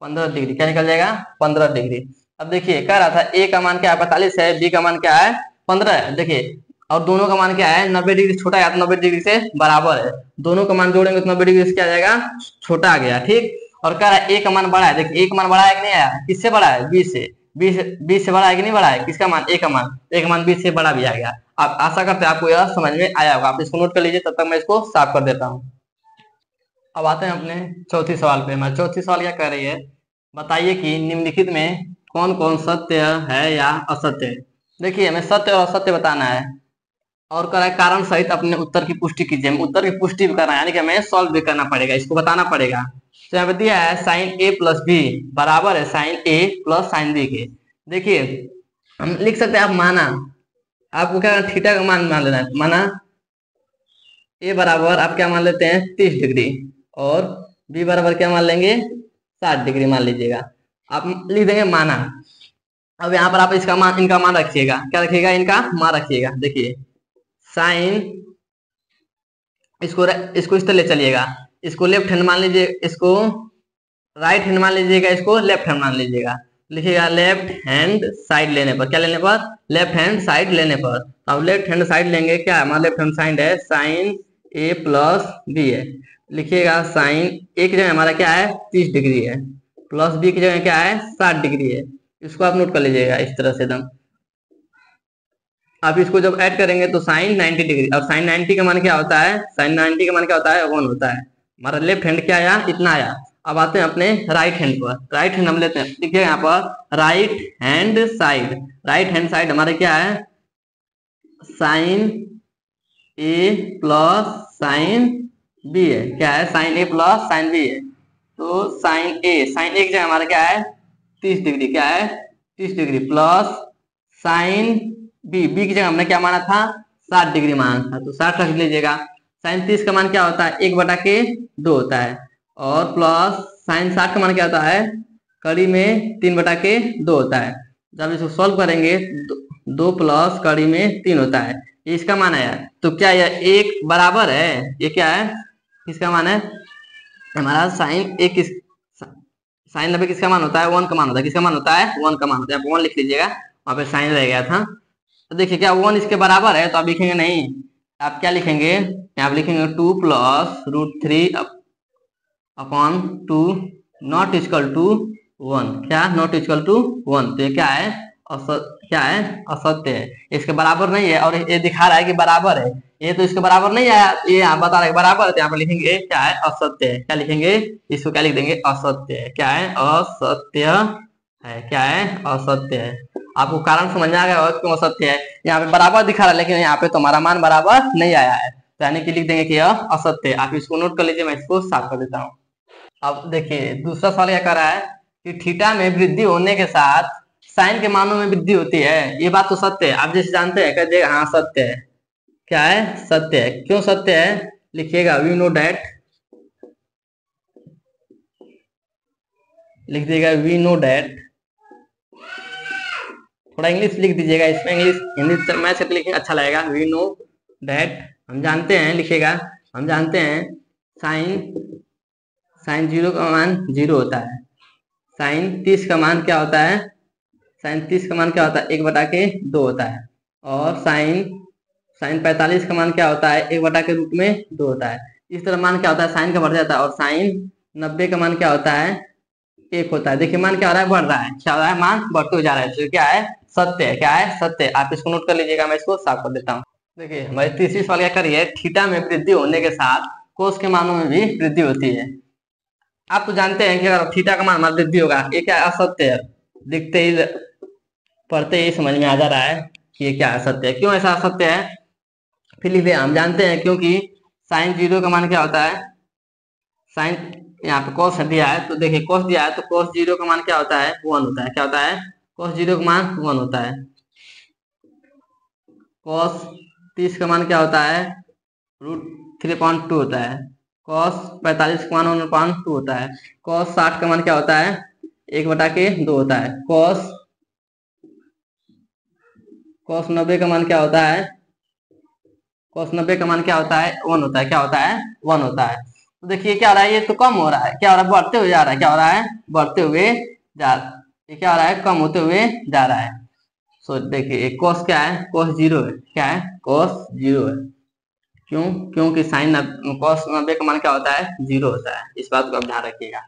15 डिग्री। क्या निकल जाएगा? 15 डिग्री। अब देखिए, कह रहा था ए का मान क्या है? 45 है, बी का मान क्या है? 15 है। देखिए, और दोनों का मान क्या है? 90 डिग्री छोटा है तो 90 डिग्री से बराबर है। दोनों का मान जोड़ेंगे तो 90 डिग्री से क्या आ जाएगा? छोटा आ गया, ठीक। और कह रहा है ए का मान बड़ा है। देखिए, ए का मान बड़ा है कि नहीं आया? किससे बड़ा है? बी से। बी से बड़ा है कि नहीं बड़ा है? किसका मान? ए का मान। ए का मान बी से बड़ा भी आ गया। आप आशा करते हैं आपको यह समझ में आया होगा। आप इसको नोट कर लीजिए, तब तक मैं इसको साफ कर देता हूँ। अब आते हैं अपने चौथी सवाल पे। हमारा चौथी सवाल क्या कह रही है? बताइए कि निम्नलिखित में कौन कौन सत्य है या असत्य है। देखिए, हमें सत्य और असत्य बताना है। और करा है कारण सहित अपने उत्तर की पुष्टि कीजिए। हम उत्तर की पुष्टि भी करना है, यानी कि हमें सॉल्व भी करना पड़ेगा, इसको बताना पड़ेगा। तो यहाँ पे दिया है साइन ए प्लस बी बराबर है साइन ए प्लस साइन बी के। देखिए हम लिख सकते हैं, आप माना, आपको क्या थीटा का मान मान लेना है। माना ए बराबर आप क्या मान लेते हैं 30 डिग्री और बी बराबर क्या मान लेंगे 60 डिग्री मान लीजिएगा। आप लिख देंगे माना। अब यहाँ पर आप इसका मान, इनका मान रखिएगा। क्या रखिएगा? इनका मान रखिएगा। देखिए साइन, इसको इस तरह ले चलिएगा, इसको लेफ्ट हैंड मान लीजिए, इसको राइट हैंड मान लीजिएगा, इसको लेफ्ट हैंड मान लीजिएगा। लिखिएगा लेफ्ट हैंड साइड लेने पर, क्या लेने पर? लेफ्ट हैंड साइड लेने पर। अब लेफ्ट हैंड साइड लेंगे, क्या हमारा लेफ्ट हैंड साइड है साइन ए प्लस बी है। लिखिएगा साइन ए की जगह हमारा क्या है 30 डिग्री है, प्लस बी की जगह क्या है 60 डिग्री है। इसको आप नोट कर लीजिएगा इस तरह से एकदम। आप इसको जब ऐड करेंगे तो साइन 90 डिग्री, और साइन 90 का मान क्या होता है? साइन 90 का मान क्या होता है? 1 होता है। हमारा लेफ्ट हैंड क्या आया? इतना आया। अब आते हैं अपने राइट हैंड पर। राइट हैंड हम लेते हैं, देखिए यहाँ पर right hand side, right hand side हमारे क्या है साइन ए प्लस साइन बी है। क्या है? साइन ए प्लस साइन बी है। तो साइन ए की जगह हमारा क्या है 30 डिग्री, क्या है 30 डिग्री प्लस साइन बी की जगह हमने क्या माना था 60 डिग्री माना था, तो 60 रख लीजिएगा। साइन 30 का मान क्या होता है 1/2 होता है, और प्लस साइन 60 का मान क्या होता है कड़ी में 3/2 होता है। जब इसको सॉल्व करेंगे 2 प्लस कड़ी में 3 होता है, ये इसका मान है। तो क्या यह एक बराबर है? ये क्या है? किसका मान है? हमारा साइन ए किस साइन 90 किसका मान होता है? 1 का मान होता है। किसका मान होता है? 1 का मान होता है। आप 1 लिख लीजिएगा, वहां पे साइन रह गया था। तो देखिए क्या 1 इसके बराबर है? तो आप लिखेंगे नहीं, आप क्या लिखेंगे? आप लिखेंगे 2 plus √3 upon 2 not equal to 1। क्या? Not equal to 1। तो ये क्या है? क्या है? असत्य है, इसके बराबर नहीं है। और ये दिखा रहा है कि बराबर है, ये तो इसके बराबर नहीं आया, ये यहाँ बता रहा है बराबर है। तो यहाँ पर लिखेंगे क्या है? असत्य है। क्या लिखेंगे? इसको क्या लिख देंगे? असत्य है। क्या है? असत्य है। क्या है? असत्य है। आपको कारण समझ में आ गया क्यों असत्य है? यहाँ पे बराबर दिखा रहा है, लेकिन यहाँ पे तुम्हारा मान बराबर नहीं आया है, तो यानी कि लिख देंगे कि यह असत्य है। आप इसको नोट कर लीजिए, मैं इसको साफ कर देता हूँ। अब देखिए दूसरा सवाल क्या कर रहा है कि थीटा में वृद्धि होने के साथ साइन के मानों में वृद्धि होती है। ये बात तो सत्य है, आप जैसे जानते हैं, कह दिएगा हाँ सत्य है। क्या है? सत्य है। क्यों सत्य है? लिखिएगा वी नो डैट, लिख दीजिएगा वी नो डैट। थोड़ा इंग्लिश लिख दीजिएगा इसमें, इंग्लिश हिंदी मैं से लिखें अच्छा लगेगा। वी नो डैट, हम जानते हैं, लिखिएगा हम जानते हैं साइन 0 का मान 0 होता है। साइन 30 का मान क्या होता है? साइन 30 का मान क्या होता है 1/2 होता है। और साइन 45 का मान क्या होता है 1/√2 होता है। इस तरह मान क्या होता है साइन का बढ़ जाता है। और साइन 90 का मान क्या होता है 1 होता है। देखिए मान क्या हो रहा है? बढ़ रहा है। क्या हो रहा है? मान बढ़ते हुए जा रहा है। तो क्या है? सत्य है। क्या है? सत्य है। आप इसको नोट कर लीजिएगा, मैं इसको साफ कर देता हूँ। देखिए हमारी तीसरी सवाल क्या करिए, थीटा में वृद्धि होने के साथ कोस के मानों में भी वृद्धि होती है। आप तो जानते हैं कि अगर थीटा का मान वृद्धि होगा, ये क्या असत्य है? दिखते ही पढ़ते ही समझ में आ जा रहा है कि ये क्या असत्य है। क्यों ऐसा असत्य है? फिर लिखिए हम जानते हैं, क्योंकि साइन 0 का मान क्या होता है? साइन यहाँ पे कॉस दिया है, तो देखिए कॉस दिया है, तो कॉस 0 का मान क्या होता है 1 होता है। क्या होता है? कॉस 0 का मान 1 होता है। कॉस 30 का मान क्या होता है √3/2 होता है। कॉस 45 का मान 1/2 होता है। कॉस 60 का मान क्या होता है 1/2 होता है। कॉस 90 का मान क्या होता है? कॉस 90 का मान क्या होता है 1 होता है। क्या होता है? 1 होता है। तो देखिए क्या हो रहा है, ये तो कम हो रहा है। क्या हो रहा है? बढ़ते हुए जा रहा है। क्या हो रहा है? बढ़ते हुए जा रहा है। ये क्या हो रहा है? कम होते हुए जा रहा है। सो देखिए कॉस क्या है? कॉस 0 है। क्या है? कॉस 0 है। क्यों? क्योंकि साइन कॉस 90 का मान क्या होता है 0 होता है। इस बात को आप ध्यान रखिएगा।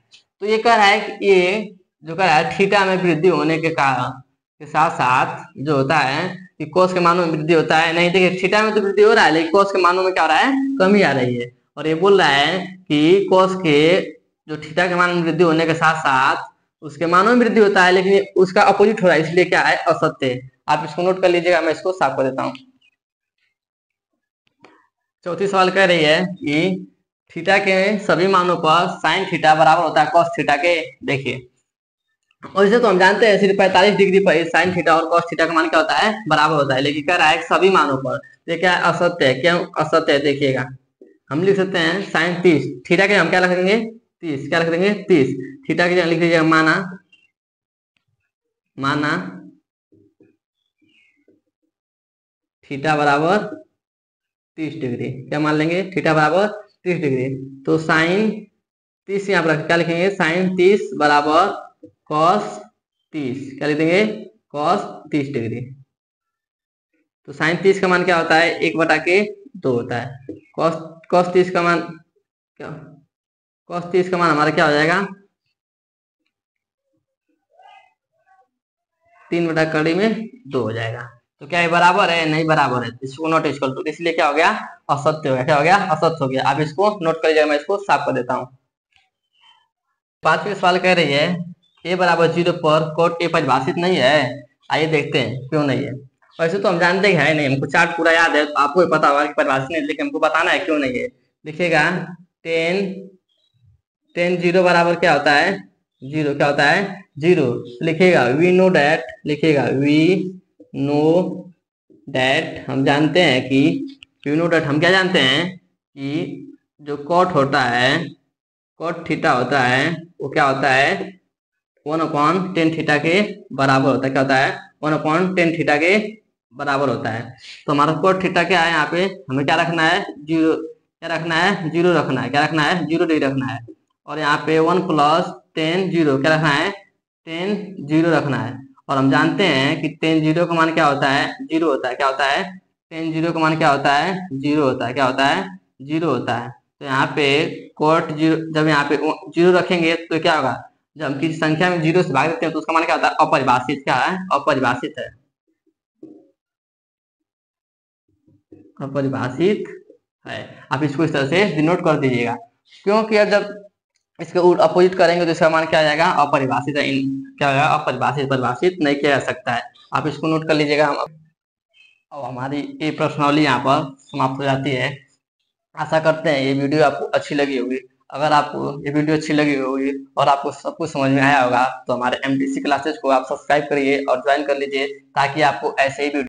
तो ये कह रहा है कि ये जो कह रहा है थीटा में वृद्धि होने के कारण के साथ साथ जो होता है कि कोस के मानों में वृद्धि होता है। नहीं देखिए थीटा में तो वृद्धि हो रहा है, लेकिन कोस के मानों में क्या हो रहा है? कमी आ रही है। और ये बोल रहा है कि कोस के जो थीटा के मान में वृद्धि होने के साथ साथ उसके मानों में वृद्धि होता है, लेकिन उसका अपोजिट हो रहा है, इसलिए क्या है? असत्य है। आप इसको नोट कर लीजिएगा, मैं इसको साफ कर देता हूँ। चौथी सवाल कह रही है कि थीटा के सभी मानों पर साइन थीटा बराबर होता है कॉस थीटा के। देखिए, और इसे तो हम जानते हैं सिर्फ 45 डिग्री पर साइन थीटा और कॉस थीटा का मान क्या होता है, बराबर होता है। लेकिन कह रहा है सभी मानों पर, ये क्या है, असत्य है। क्यों असत्य है, देखिएगा, हम लिख सकते हैं साइन 30, थीटा के हम क्या रख देंगे 30, क्या रख देंगे 30, थीटा के लिख दीजिएगा माना थीटा बराबर 30 डिग्री, क्या मान लेंगे, थीटा बराबर 30 डिग्री। तो साइन 30 यहाँ पर क्या लिखेंगे, साइन 30 बराबर कॉस 30, क्या लिख देंगे, कॉस 30 डिग्री। तो साइन 30 का मान क्या होता है, 1/2 होता है। कॉस 30 का मान क्या, कॉस 30 का मान हमारा क्या हो जाएगा, 3/2 हो जाएगा। तो क्या ये बराबर है, नहीं बराबर है, इसको नॉट इक्वल टू, इसलिए क्या हो गया, असत्य हो गया। क्या हो गया, असत्य हो गया। आप इसको नोट करिएगा, मैं इसको साफ कर देता हूँ। पांचवी सवाल कह रही है a बराबर 0 पर कोट a परिभाषित नहीं है। आइए देखते हैं क्यों नहीं है। वैसे तो हम जानते हैं नहीं, हमको चार्ट पूरा याद है, तो आपको भी पता होगा कि परिभाषित नहीं, लेकिन हमको बताना है क्यों नहीं है। लिखिएगा 10 0 बराबर क्या होता है, 0, क्या होता है 0। लिखिएगा वी नो डैट, लिखिएगा वी नो डैट, हम जानते हैं कि वी नो डैट, हम क्या जानते हैं कि जो कॉट होता है, कॉट थीटा होता है, वो क्या होता है 1/10 थीटा के बराबर होता है। क्या होता है, 1/10 थीटा के बराबर होता है। तो हमारा कॉट थीटा क्या है, यहाँ पे हमें क्या रखना है, 0, क्या रखना है, 0 रखना है, क्या रखना है, 0 डिग्री रखना है। और यहाँ पे 1 + 10 0, क्या रखना है, 10 0 रखना है। और हम जानते हैं कि 10 0 का मान क्या होता है, 0 होता है। क्या होता है, 10 0 का मान क्या होता है, 0 होता है। क्या होता है, 0 होता है। तो यहाँ पे कोट 0, जब यहाँ पे 0 रखेंगे तो क्या होगा, जब हम किसी संख्या में 0 से भाग देते हैं तो उसका मान क्या होता है, अपरिभाषित। क्या है, अपरिभाषित है, अपरिभाषित है। आप इसको इस तरह से डिनोट कर दीजिएगा, क्योंकि अब जब इसके उल्ट अपोजिट करेंगे तो इसका मान क्या आ जाएगा, अपरिभाषित है। क्या होगा, अपरिभाषित, परिभाषित नहीं किया जा सकता है। आप इसको नोट कर लीजिएगा। अब हमारी ये प्रश्नावली यहाँ पर समाप्त हो जाती है। आशा करते हैं ये वीडियो आपको अच्छी लगी होगी। अगर आपको ये वीडियो अच्छी लगी होगी और आपको सब कुछ समझ में आया होगा तो हमारे MTC क्लासेस को आप सब्सक्राइब करिए और ज्वाइन कर लीजिए, ताकि आपको ऐसे ही वीडियो